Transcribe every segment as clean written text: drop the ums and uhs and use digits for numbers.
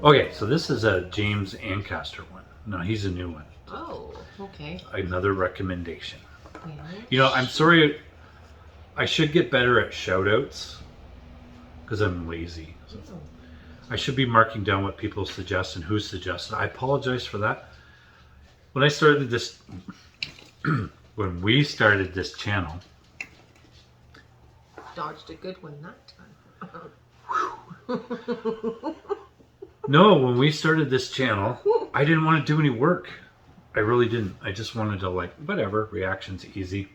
Okay, so this is a James Acaster one. No, he's a new one. Oh, okay. Another recommendation. Yeah. You know, I'm sorry. I should get better at shout-outs because I'm lazy. So I should be marking down what people suggest and who suggested. I apologize for that. When I started this, when we started this channel, Dodged a good one that time. no, when we started this channel, I didn't want to do any work. I really didn't. I just wanted to whatever, reactions easy.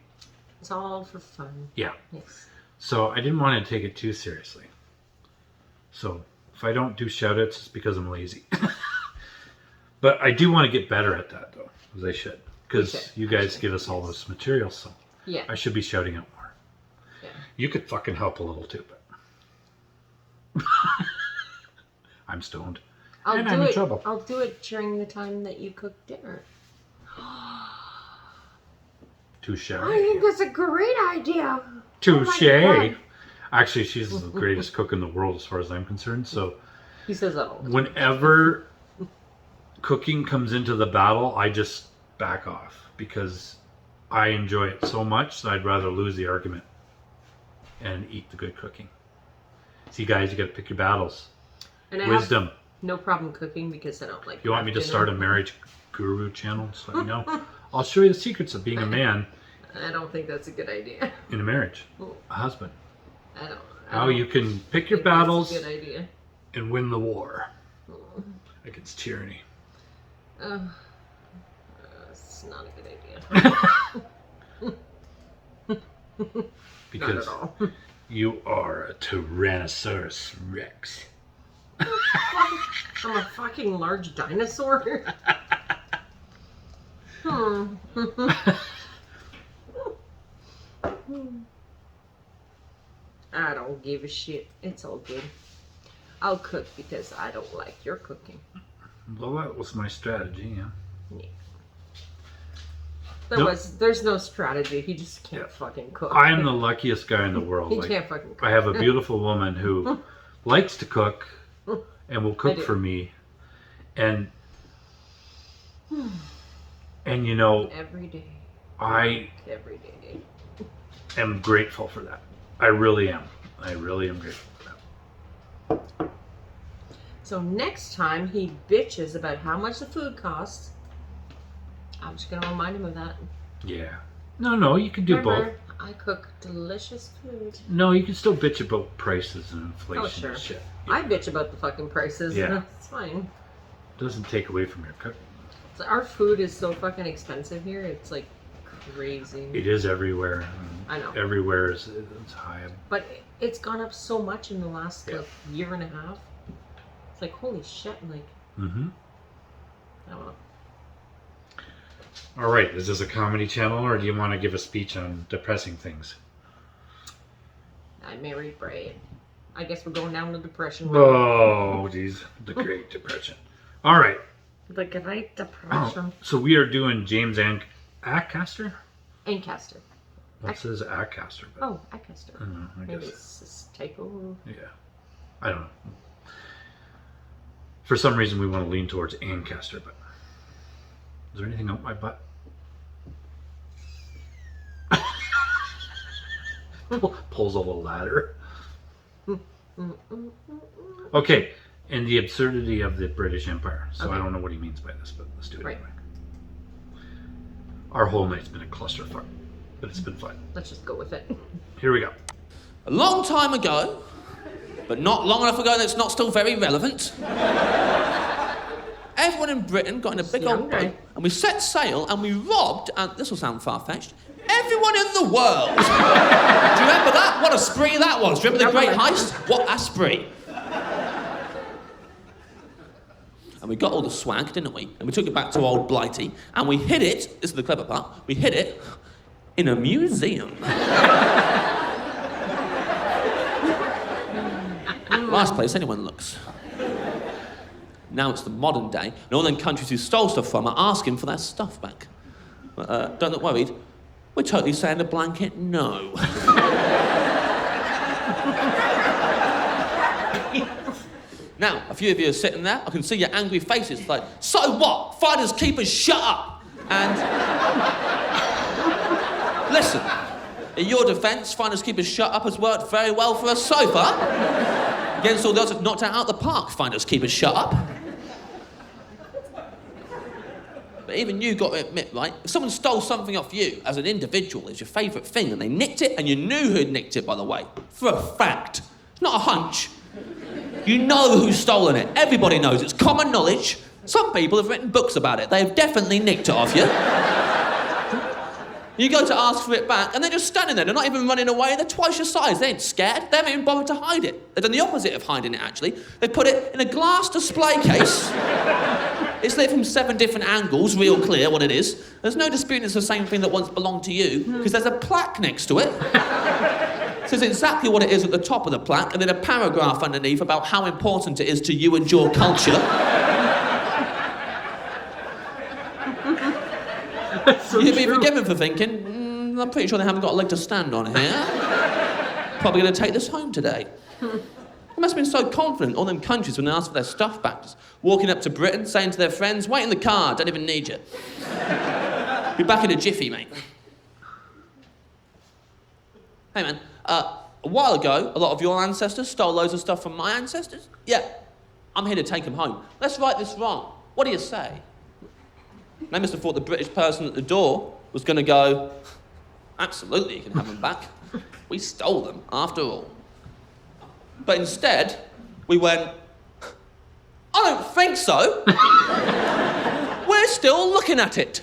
It's all for fun. Yeah. Yes. So I didn't want to take it too seriously. So if I don't do shout-outs, it's because I'm lazy. But I do want to get better at that, though, as I should. Because you guys give us all this material, so yeah. I should be shouting out more. Yeah. You could fucking help a little, too, but... I'm stoned. I'm in trouble. I'll do it during the time that you cook dinner. Touche. I think that's a great idea. Touche. Oh Actually, she's the greatest cook in the world as far as I'm concerned. So he says that all the time. Whenever cooking comes into the battle, I just back off because I enjoy it so much that I'd rather lose the argument and eat the good cooking. See, guys, you got to pick your battles. And Wisdom. I have no problem cooking because I don't like. You want me to start a marriage guru channel? Just let me know. I'll show you the secrets of being a man. I don't think that's a good idea. In a marriage, a husband. I don't. How you can pick your battles That's a good idea. and win the war against tyranny. It's not a good idea. Because not at all. you are a Tyrannosaurus Rex. I'm a fucking large dinosaur. I don't give a shit. It's all good. I'll cook because I don't like your cooking. Well, that was my strategy, yeah. There's no strategy. He just can't fucking cook. I am the luckiest guy in the world. He can't fucking cook. I have a beautiful woman who likes to cook and will cook for me. And you know, every day. Every day. am grateful for that. I really am. I really am grateful for that. So next time he bitches about how much the food costs, I'm just going to remind him of that. Yeah. No, you can do Remember, both. I cook delicious food. No, you can still bitch about prices and inflation Oh, sure. and shit. Yeah. I bitch about the fucking prices. Yeah. It's fine. Doesn't take away from your cooking. So our food is so fucking expensive here. It's like crazy. It is everywhere. I know. Everywhere it's high. But it's gone up so much in the last year and a half. It's like, holy shit. Like, I don't know. All right, is this a comedy channel or do you want to give a speech on depressing things? I married Bray. I guess we're going down the depression road. road. Oh, geez. The Great Depression. All right. The Great Depression. So we are doing James Acaster? Acaster. What says Acaster? Oh, Acaster. I Maybe guess. it's a typo. Yeah. I don't know. For some reason we want to lean towards Ancaster, but is there anything up my butt? Pulls a little ladder. Okay, and the absurdity of the British Empire. So I don't know what he means by this, but let's do it anyway. Our whole night's been a clusterfuck, but it's been fun. Let's just go with it. Here we go. A long time ago, but not long enough ago that it's not still very relevant, everyone in Britain got in a big old boat and we set sail and we robbed, and this will sound far-fetched, everyone in the world. Do you remember that? What a spree that was. Do you remember the great heist? What a spree. And we got all the swag, didn't we? And we took it back to old Blighty and we hid it, this is the clever part, we hid it in a museum. Last place anyone looks. Now it's the modern day, and all them countries who stole stuff from are asking for their stuff back. But don't look worried. We're totally saying the blanket no. Now, a few of you are sitting there. I can see your angry faces. Like, so what? Finders keepers, shut up. And listen, in your defence, finders keepers shut up has worked very well for us so far. Against all the odds, it's knocked it out of the park. Finders keepers shut up. But even you got to admit, right? If someone stole something off you as an individual, it's your favourite thing, and they nicked it, and you knew who'd nicked it, by the way, for a fact. It's not a hunch. You know who's stolen it. Everybody knows. It's common knowledge. Some people have written books about it. They have definitely nicked it off you. You go to ask for it back, and they're just standing there. They're not even running away. They're twice your size. They ain't scared. They haven't even bothered to hide it. They've done the opposite of hiding it, actually. They put it in a glass display case. It's lit from 7 different angles, real clear what it is. There's no disputing it's the same thing that once belonged to you, because there's a plaque next to it. It says exactly what it is at the top of the plaque, and then a paragraph underneath about how important it is to you and your culture. So You'd be true. forgiven for thinking, I'm pretty sure they haven't got a leg to stand on here. Probably going to take this home today. They must have been so confident, all them countries, when they asked for their stuff back, just walking up to Britain, saying to their friends, wait in the car, don't even need you. Be back in a jiffy, mate. Hey, man, a while ago, a lot of your ancestors stole loads of stuff from my ancestors. Yeah, I'm here to take them home. Let's right this wrong. What do you say? They must have thought the British person at the door was going to go, absolutely, you can have them back. We stole them, after all. But instead, we went, I don't think so. We're still looking at it.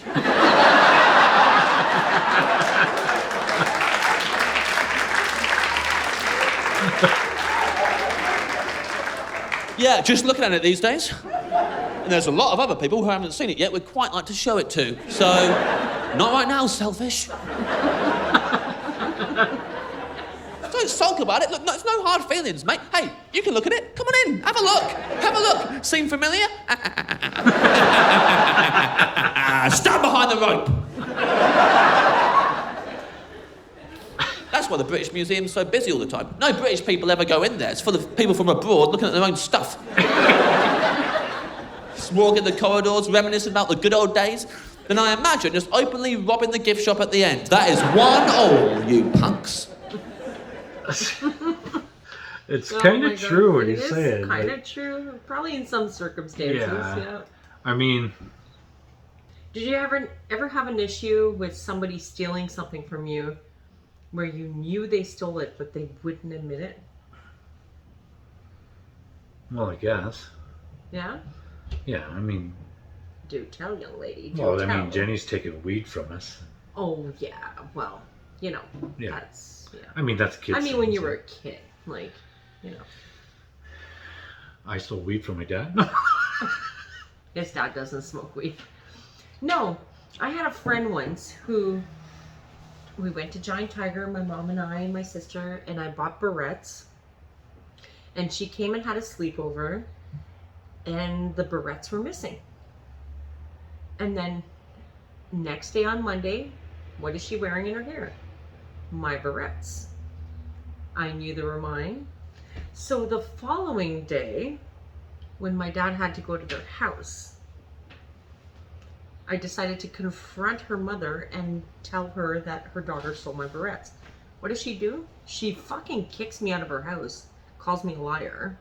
Yeah, just looking at it these days. And there's a lot of other people who haven't seen it yet we'd quite like to show it to. So, not right now, selfish. Don't sulk about it. Look, no, it's no hard feelings, mate. Hey, you can look at it. Come on in. Have a look. Have a look. Seem familiar? Stand behind the rope. That's why the British Museum's so busy all the time. No British people ever go in there. It's full of people from abroad looking at their own stuff. Just walking the corridors, reminiscing about the good old days. Then I imagine just openly robbing the gift shop at the end. That is one all, you punks. It's kind of true when you say it. It's kind of true. Probably in some circumstances, yeah. I mean... Did you ever have an issue with somebody stealing something from you where you knew they stole it, but they wouldn't admit it? Well, I guess. Yeah? Yeah, I mean... Do tell, young lady. Do Well, tell. I mean, Jenny's taking weed from us. Oh, yeah. Well, you know, Yeah. that's... Yeah. I mean, that's kids. I mean, when you were a kid, like, you know. I stole weed from my dad? His dad doesn't smoke weed. No, I had a friend once who... We went to Giant Tiger, my mom and I and my sister, and I bought barrettes. And she came and had a sleepover, and the barrettes were missing. And then next day on Monday, what is she wearing in her hair? My barrettes. I knew they were mine. So the following day, when my dad had to go to their house, I decided to confront her mother and tell her that her daughter stole my barrettes. What does she do? She fucking kicks me out of her house, calls me a liar.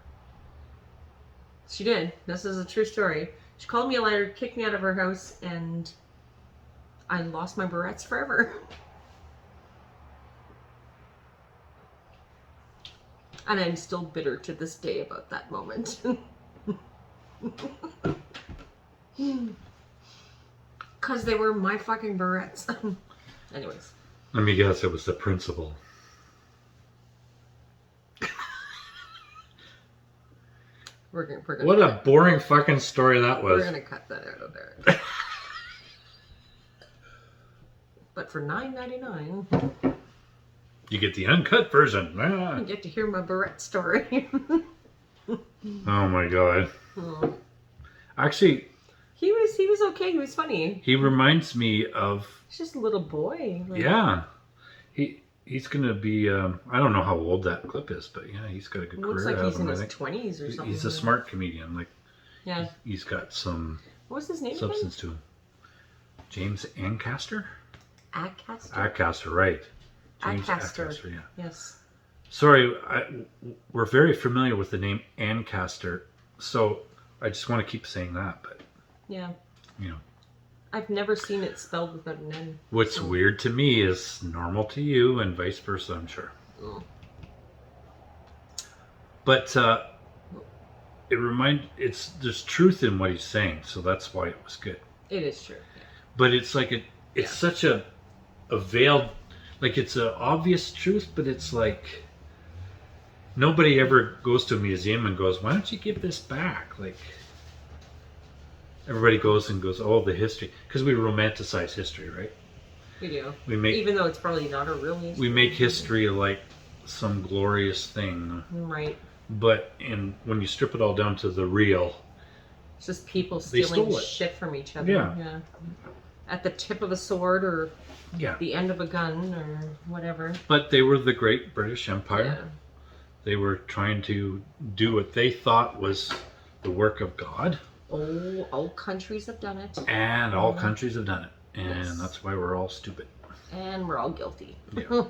She did. This is a true story. She called me a liar, kicked me out of her house, and I lost my barrettes forever. And I'm still bitter to this day about that moment. Because they were my fucking barrettes. Anyways. Let me guess, it was the principal. We're gonna What a boring fucking story that was. We're going to cut that out of there. But for $9.99, You get the uncut version. Ah. you get to hear my barrette story. Oh my god. Oh. Actually, He was okay. He was funny. he reminds me of... He's just a little boy. Like, Yeah. he's gonna be. I don't know how old that clip is, but yeah, he's got a good Looks career. like he's in I his think 20s or something. he's a smart comedian. Like Yeah. he's got some What was his name substance to him. James Acaster. again? Acaster? Acaster, right? James Acaster. Acaster, yeah. Yes. Sorry, we're very familiar with the name Acaster, so I just want to keep saying that. But Yeah. you know, I've never seen it spelled without an N. what's weird to me is normal to you, and vice versa, I'm sure. Mm. But there's truth in what he's saying, so that's why it was good. It is true. But it's like it's such a veiled, like it's an obvious truth, but it's like nobody ever goes to a museum and goes, "Why don't you give this back?" Like everybody goes and goes, "Oh, the history," because we romanticize history, right? We do. We make Even though it's probably not a real history. we make history like some glorious thing, Right. but when you strip it all down to the real, It's just people They stealing stole it. shit from each other. Yeah. At the tip of a sword or yeah. the end of a gun or whatever. But they were the Great British Empire. Yeah. They were trying to do what they thought was the work of God, Oh, all countries have done it. and all countries have done it, and Yes. that's why we're all stupid. And we're all guilty. Yeah.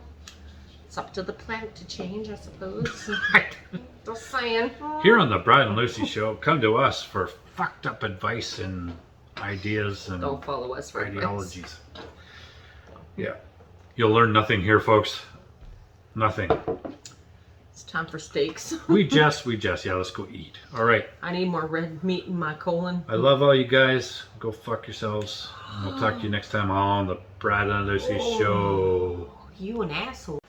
It's up to the planet to change, I suppose. Just saying. Here on the Brad and Lucy Show, come to us for fucked up advice and ideas and Don't follow us for advice. ideologies. Yeah. You'll learn nothing here, folks. Nothing. It's time for steaks. We just, yeah, let's go eat. All right. I need more red meat in my colon. I love all you guys. Go fuck yourselves. And we'll talk to you next time on the Brad and Lucy Show. You an asshole.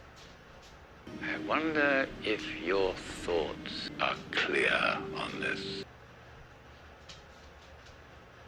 I wonder if your thoughts are clear on this.